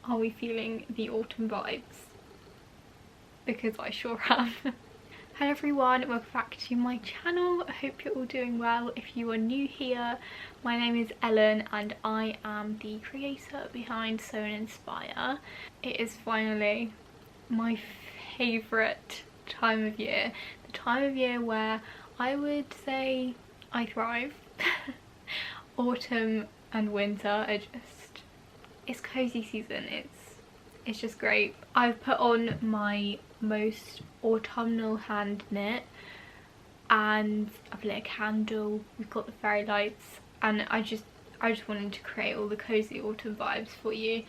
Are we feeling the autumn vibes? Because I sure am. Hello everyone, welcome back to my channel. I hope you're all doing well. If you are new here, my name is Ellen and I am the creator behind Sew and Inspire. It is finally my favourite time of year. The time of year where I would say I thrive. Autumn and winter are just, it's cozy season, it's just great. I've put on my most autumnal hand knit and I've lit a candle, we've got the fairy lights, and I just wanted to create all the cozy autumn vibes for you,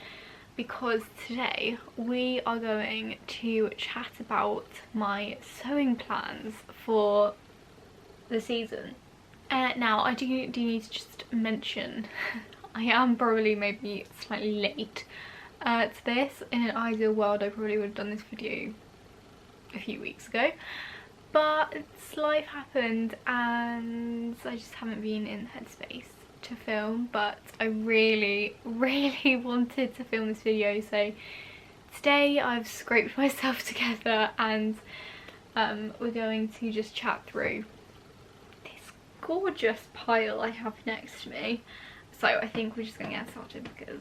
because today we are going to chat about my sewing plans for the season. Now I do need to just mention I am probably maybe slightly late to this. In an ideal world I probably would have done this video a few weeks ago, but life happened and I just haven't been in the headspace to film, but I really wanted to film this video, so today I've scraped myself together and we're going to just chat through this gorgeous pile I have next to me. So I think we're just going to get started because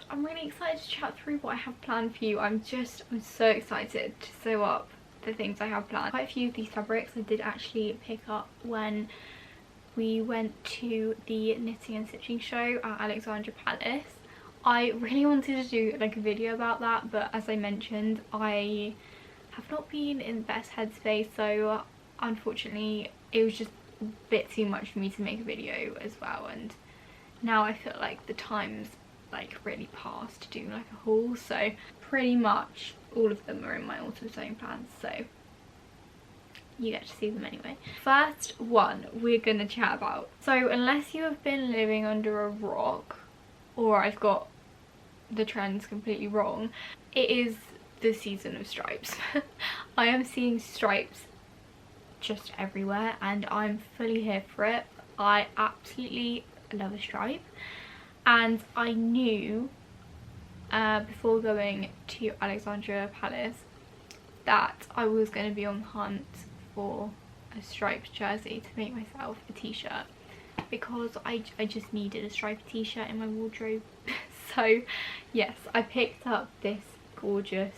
I'm really excited to chat through what I have planned for you. I'm so excited to sew up the things I have planned. Quite a few of these fabrics I did actually pick up when we went to the knitting and stitching show at Alexandra Palace. I really wanted to do like a video about that, but as I mentioned, I have not been in the best headspace, so unfortunately it was just a bit too much for me to make a video as well, and now I feel like the time's like really past to do like a haul, so pretty much all of them are in my autumn sewing plans, so you get to see them anyway. First one we're gonna chat about, so unless you have been living under a rock or I've got the trends completely wrong, it is the season of stripes. I am seeing stripes just everywhere and I'm fully here for it. I absolutely love a stripe, and I knew before going to Alexandra Palace that I was going to be on the hunt for a striped jersey to make myself a t-shirt, because I just needed a striped t-shirt in my wardrobe. So yes, I picked up this gorgeous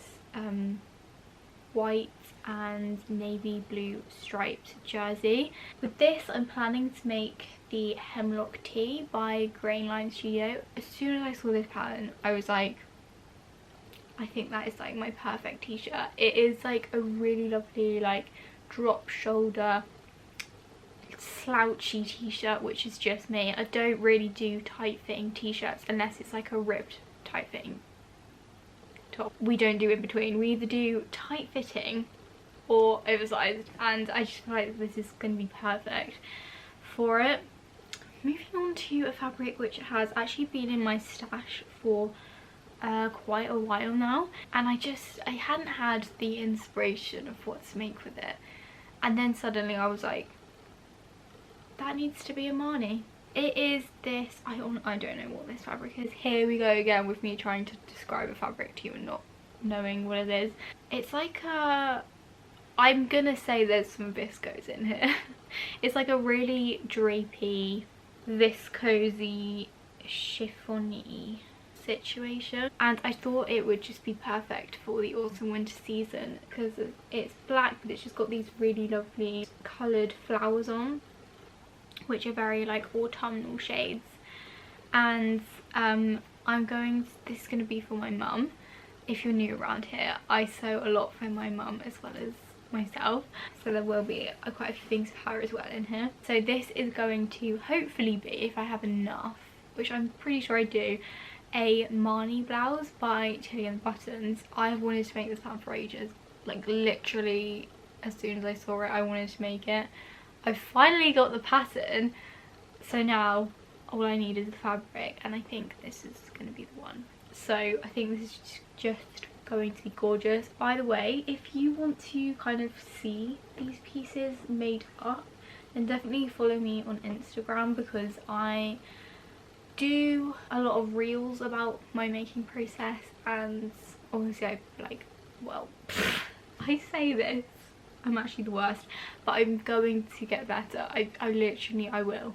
white and navy blue striped jersey. With this I'm planning to make the Hemlock tee by Grain Line Studio. As soon as I saw this pattern I was like, I think that is like my perfect t-shirt. It is like a really lovely like drop shoulder slouchy t-shirt, which is just me. I don't really do tight fitting t-shirts unless it's like a ribbed tight fitting top. We don't do in between, we either do tight fitting or oversized, and I just feel like this is going to be perfect for it. Moving on to a fabric which has actually been in my stash for quite a while now, and I hadn't had the inspiration of what to make with it, and then suddenly I was like, that needs to be a Marnie. It is this, I don't know what this fabric is. Here we go again with me trying to describe a fabric to you and not knowing what it is. It's like a, I'm gonna say there's some viscose in here. It's like a really drapey, viscosy, chiffony situation, and I thought it would just be perfect for the autumn winter season because it's black but it's just got these really lovely coloured flowers on, which are very like autumnal shades. And this is going to be for my mum. If you're new around here, I sew a lot for my mum as well as myself, so there will be quite a few things for her as well in here. So this is going to hopefully be, if I have enough, which I'm pretty sure I do, a Marnie blouse by Tilly and the Buttons. I have wanted to make this pattern for ages, like literally as soon as I saw it I wanted to make it. I've finally got the pattern, so now all I need is the fabric, and I think this is going to be the one. So I think this is just going to be gorgeous. By the way, if you want to kind of see these pieces made up, then definitely follow me on Instagram, because I do a lot of reels about my making process, and obviously I like, well, I say this, I'm actually the worst, but I'm going to get better. I will,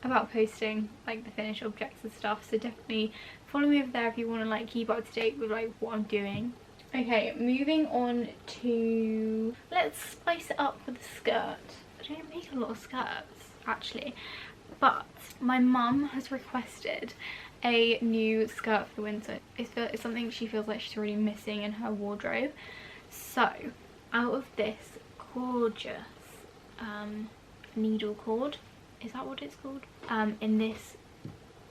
about posting like the finished objects and stuff, so definitely follow me over there if you want to like keep up to date with like what I'm doing. Okay, moving on to, let's spice it up with a skirt. I don't make a lot of skirts actually, but my mum has requested a new skirt for the winter. It's something she feels like she's really missing in her wardrobe. So out of this gorgeous needle cord, is that what it's called, in this,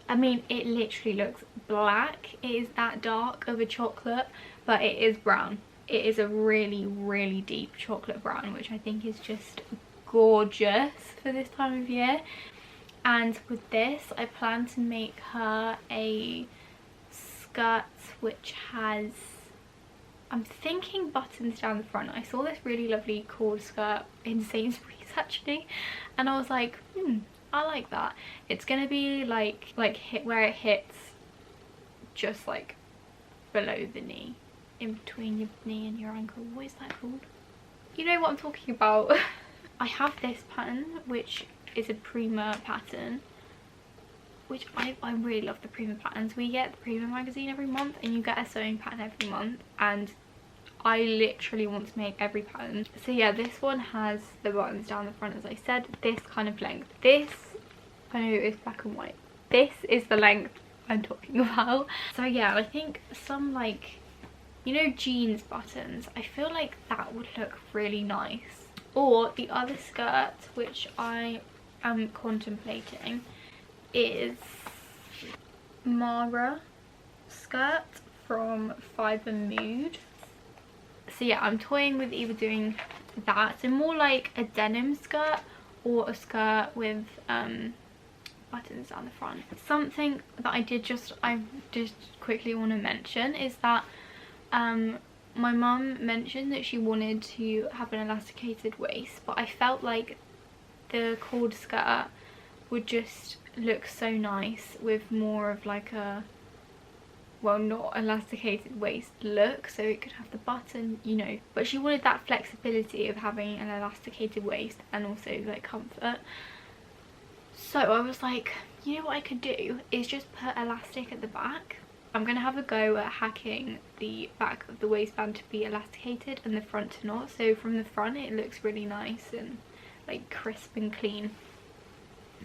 I mean it literally looks black, it is that dark of a chocolate, but it is brown. It is a really, really deep chocolate brown, which I think is just gorgeous for this time of year. And with this I plan to make her a skirt which has, I'm thinking buttons down the front. I saw this really lovely cord skirt in Sainsbury's actually, and I was like, I like that. It's gonna be like hit where it hits just like below the knee, in between your knee and your ankle. What is that called? You know what I'm talking about. I have this pattern which is a Prima pattern, which I really love the Prima patterns. We get the Prima magazine every month and you get a sewing pattern every month, and I literally want to make every pattern. So yeah, this one has the buttons down the front, as I said, this kind of length. This, I know it's black and white, this is the length I'm talking about. So yeah, I think some like, you know, jeans buttons, I feel like that would look really nice. Or the other skirt which I am contemplating is Mara skirt from Fibre Mood. So yeah, I'm toying with either doing that, so more like a denim skirt, or a skirt with buttons down the front. Something that I just quickly want to mention is that my mum mentioned that she wanted to have an elasticated waist, but I felt like the cord skirt would just look so nice with more of like a, well, not elasticated waist look, so it could have the button, you know, but she wanted that flexibility of having an elasticated waist and also like comfort. So I was like, you know what I could do is just put elastic at the back. I'm gonna have a go at hacking the back of the waistband to be elasticated and the front to not, so from the front it looks really nice and like crisp and clean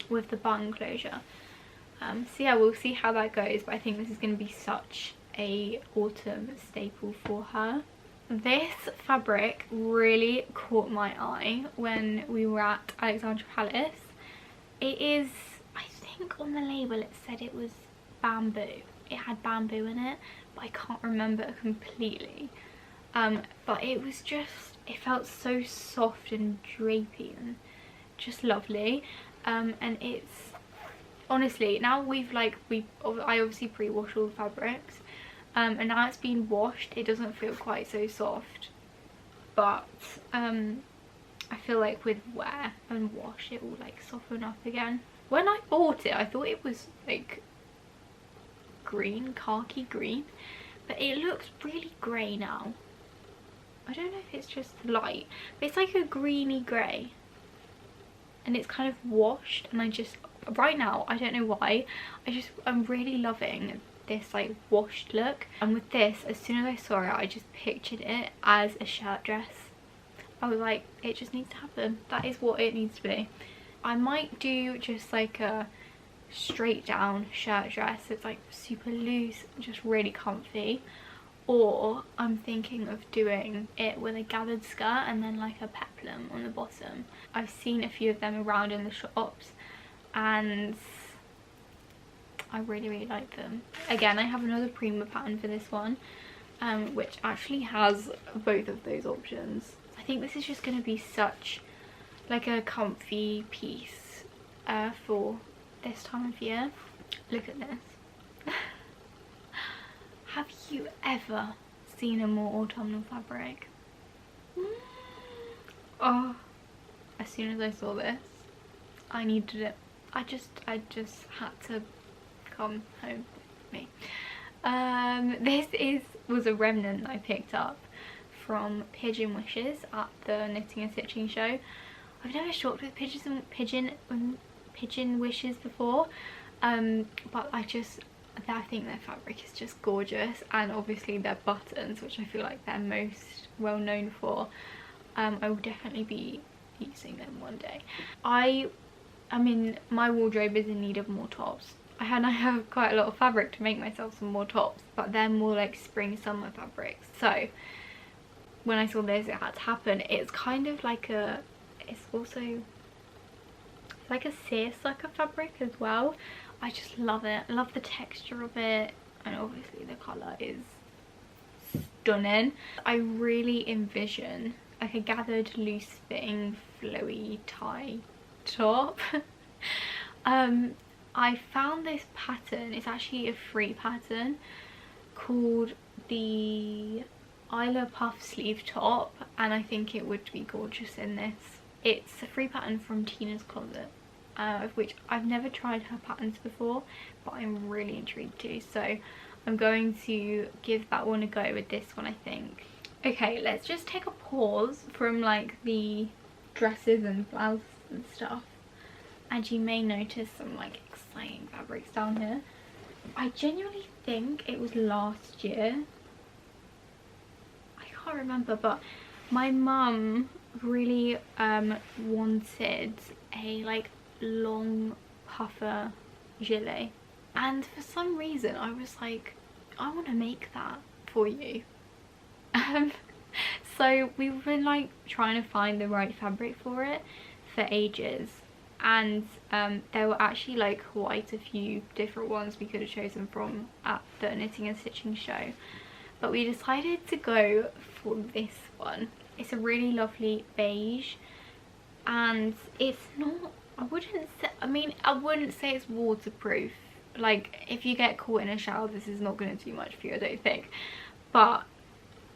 with the button closure. So yeah, we'll see how that goes, but I think this is going to be such a autumn staple for her. This fabric really caught my eye when we were at Alexandra Palace. It is, I think on the label it said it was bamboo. It had bamboo in it, but I can't remember completely. But it was just, it felt so soft and drapey and just lovely. And it's, honestly, now I obviously pre-wash all the fabrics, and now it's been washed, it doesn't feel quite so soft, but I feel like with wear and wash it will like soften up again. When I bought it I thought it was like green, khaki green, but it looks really grey now. I don't know if it's just light, but it's like a greeny grey and it's kind of washed, and I just, right now, I don't know why, I'm really loving this like washed look. And with this, as soon as I saw it, I just pictured it as a shirt dress. I was like, it just needs to happen. That is what it needs to be. I might do just like a straight down shirt dress. It's like super loose, just really comfy. Or I'm thinking of doing it with a gathered skirt and then like a peplum on the bottom. I've seen a few of them around in the shops and I really like them. Again, I have another Prima pattern for this one, which actually has both of those options. I think this is just going to be such like a comfy piece for this time of year. Look at this. Have you ever seen a more autumnal fabric? Oh, as soon as I saw this, I needed it. I just had to come home with me. This was a remnant I picked up from Pigeon Wishes at the Knitting and Stitching show. I've never shopped with Pigeon Wishes before, but I think their fabric is just gorgeous, and obviously their buttons, which I feel like they're most well known for. I will definitely be using them one day. I mean, my wardrobe is in need of more tops. I have quite a lot of fabric to make myself some more tops, but they're more like spring summer fabrics. So when I saw this, it had to happen. It's kind of like it's also like a seersucker fabric as well. I just love it. I love the texture of it, and obviously the colour is stunning. I really envision like a gathered, loose fitting, flowy tie top. I found this pattern. It's actually a free pattern called the Isla puff sleeve top, and I think it would be gorgeous in this. It's a free pattern from Tina's Closet, of which I've never tried her patterns before, but I'm really intrigued to, so I'm going to give that one a go with this one, I think. Okay, let's just take a pause from like the dresses and blouses and stuff, and you may notice some like exciting fabrics down here. I genuinely think it was last year, I can't remember, but my mum really wanted a like long puffer gilet, and for some reason I was like, I want to make that for you. So we've been like trying to find the right fabric for it for ages, and there were actually like quite a few different ones we could have chosen from at the Knitting and Stitching show, but we decided to go for this one. It's a really lovely beige, and it's not, I wouldn't say it's waterproof. Like if you get caught in a shower, this is not going to do much for you, I don't think, but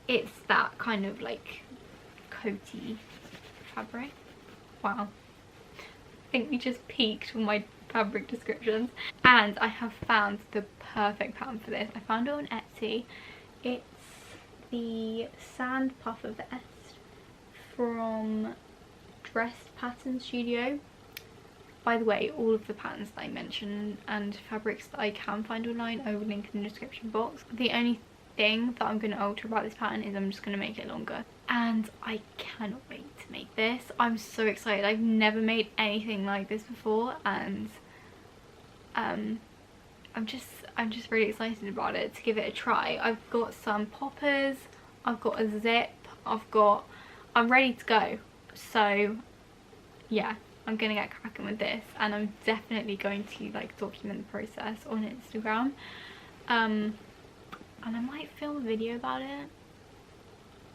it's that kind of like coaty fabric. Wow, I think we just peaked with my fabric descriptions, and I have found the perfect pattern for this. I found it on Etsy. It's the Sand Puffer Vest from Dressed Pattern Studio. By the way, all of the patterns that I mentioned and fabrics that I can find online I will link in the description box. The only thing that I'm going to alter about this pattern is I'm just going to make it longer, and I cannot wait to make this. I'm so excited. I've never made anything like this before, and I'm just really excited about it, to give it a try. I've got some poppers, I've got a zip, I'm ready to go. So yeah, I'm gonna get cracking with this, and I'm definitely going to like document the process on Instagram, and I might film a video about it.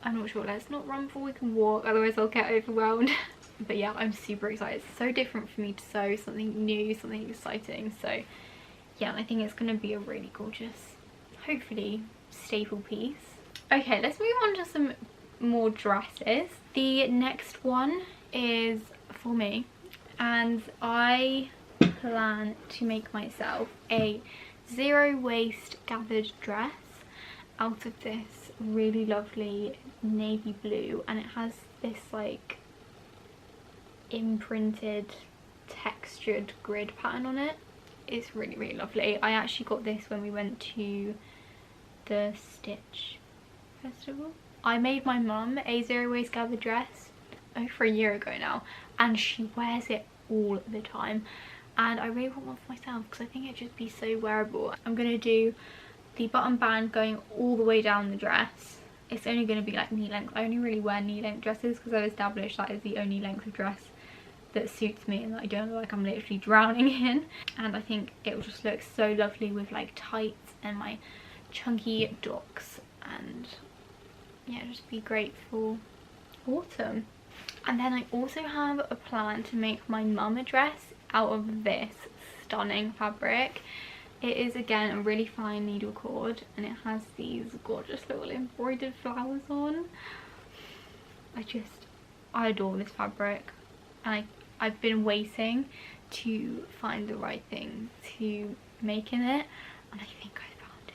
I'm not sure. Let's not run before we can walk, otherwise I'll get overwhelmed. But yeah, I'm super excited. It's so different for me to sew, something new, something exciting. So yeah, I think it's going to be a really gorgeous, hopefully staple piece. Okay, let's move on to some more dresses. The next one is for me, and I plan to make myself a zero waist gathered dress out of this really lovely navy blue, and it has this like imprinted textured grid pattern on it. It's really, really lovely. I actually got this when we went to the Stitch Festival. I made my mum a zero waist gathered dress over a year ago now, and she wears it all the time, and I really want one for myself because I think it'd just be so wearable. I'm going to do the button band going all the way down the dress. It's only going to be like knee length. I only really wear knee length dresses because I've established that is the only length of dress that suits me and that I don't look like I'm literally drowning in, and I think it will just look so lovely with like tights and my chunky docks, and yeah, just be great for autumn. And then I also have a plan to make my mum a dress out of this stunning fabric. It is again a really fine needle cord, and it has these gorgeous little embroidered flowers on. I adore this fabric, and I've been waiting to find the right thing to make in it, and I think I found it.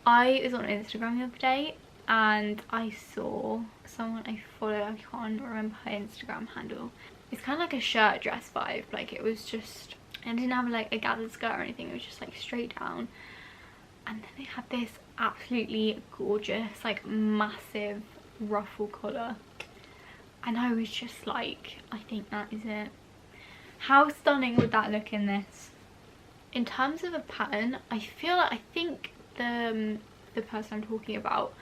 I was on Instagram the other day and I saw someone I follow, I can't remember her Instagram handle. It's kind of like a shirt dress vibe, like it was just, it didn't have like a gathered skirt or anything, it was just like straight down, and then they had this absolutely gorgeous like massive ruffle collar, and I was just like, I think that is it. How stunning would that look in this? In terms of a pattern, I think the person I'm talking about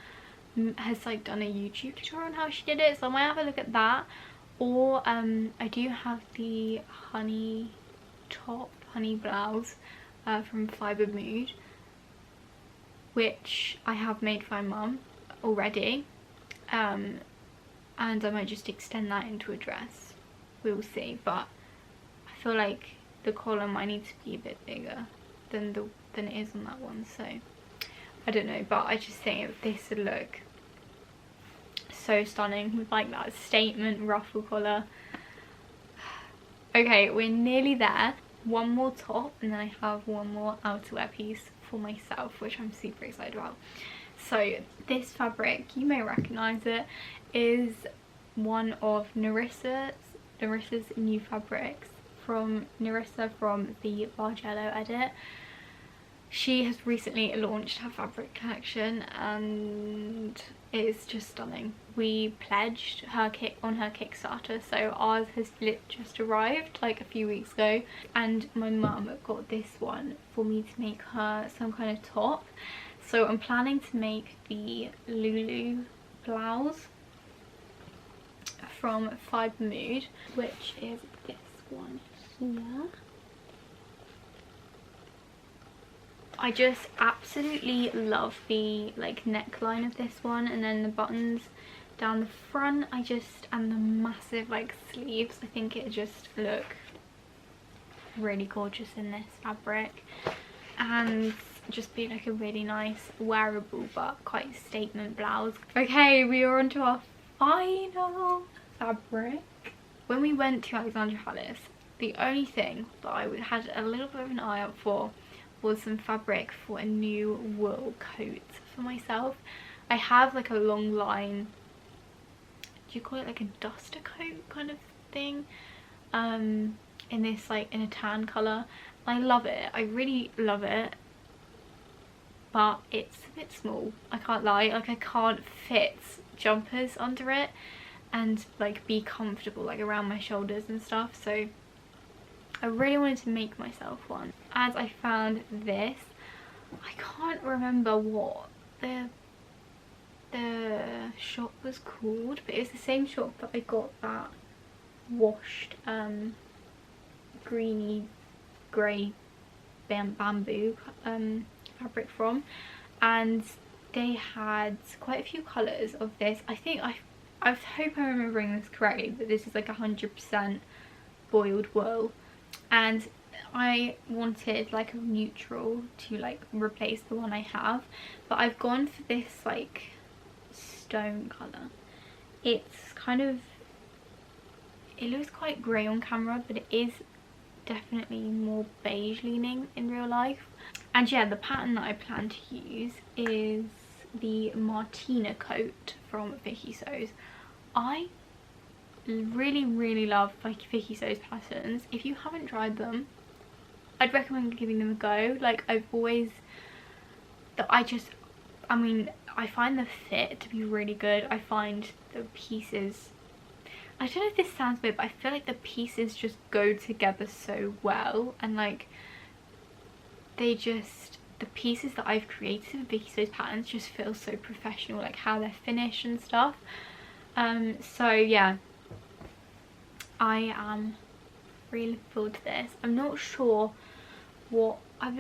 has like done a YouTube tutorial on how she did it, so I might have a look at that. Or I do have the honey blouse from Fibre Mood, which I have made for my mum already, and I might just extend that into a dress. We will see, but I feel like the collar might need to be a bit bigger than it is on that one, so I don't know, but I just think this would look so stunning with like that statement ruffle collar. Okay, we're nearly there. One more top and then I have one more outerwear piece for myself, which I'm super excited about. So this fabric, you may recognise it, is one of Narissa's new fabrics from Narissa from the Large Yellow edit. She has recently launched her fabric collection and it is just stunning. We pledged her on her Kickstarter, so ours has just arrived like a few weeks ago, and my mum got this one for me to make her some kind of top. So I'm planning to make the Lulu blouse from Fibre Mood, which is this one here. I just absolutely love the like neckline of this one, and then the buttons down the front, and the massive like sleeves. I think it just look really gorgeous in this fabric, and just be like a really nice wearable but quite statement blouse. Okay, we are on to our final fabric. When we went to Alexandra Palace, the only thing that I had a little bit of an eye out for was some fabric for a new wool coat for myself. I have like a long line, do you call it like a duster coat kind of thing, in this like in a tan colour. I love it, I really love it, but it's a bit small, I can't lie. Like I can't fit jumpers under it and like be comfortable like around my shoulders and stuff, so I really wanted to make myself one. As I found this, I can't remember what the shop was called, but it's the same shop that I got that washed greeny grey bamboo fabric from, and they had quite a few colours of this. I hope I'm remembering this correctly, but this is like 100% boiled wool, and I wanted like a neutral to like replace the one I have, but I've gone for this like stone colour. It's kind of, it looks quite grey on camera, but it is definitely more beige leaning in real life. And yeah, the pattern that I plan to use is the Martina coat from Vicky Sews. I really love like Vicky Sews patterns. If you haven't tried them, I'd recommend giving them a go. Like I find the fit to be really good. I find the pieces, I don't know if this sounds weird, but I feel like the pieces just go together so well, and like the pieces that I've created with Vicky Sews patterns just feel so professional, like how they're finished and stuff. So yeah, I am really looking forward to this. I'm not sure what I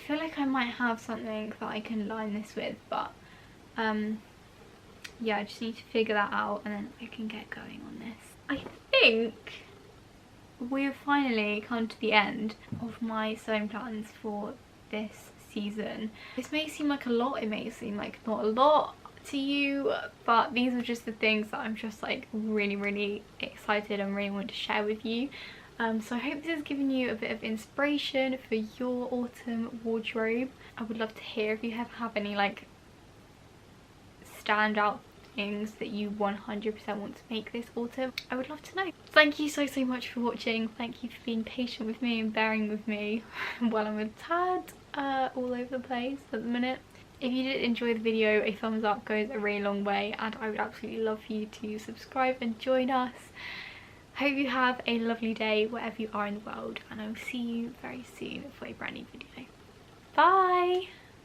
feel like I might have something that I can line this with, but yeah, I just need to figure that out and then I can get going on this. I think we've finally come to the end of my sewing plans for this season. This may seem like a lot, it may seem like not a lot to you, but these are just the things that I'm just like really excited and really want to share with you. So I hope this has given you a bit of inspiration for your autumn wardrobe. I would love to hear if you have any like standout things that you 100% want to make this autumn. I would love to know. Thank you so much for watching. Thank you for being patient with me and bearing with me while I'm a tad all over the place at the minute. If you did enjoy the video, a thumbs up goes a really long way, and I would absolutely love for you to subscribe and join us. Hope you have a lovely day wherever you are in the world, and I will see you very soon for a brand new video. Bye!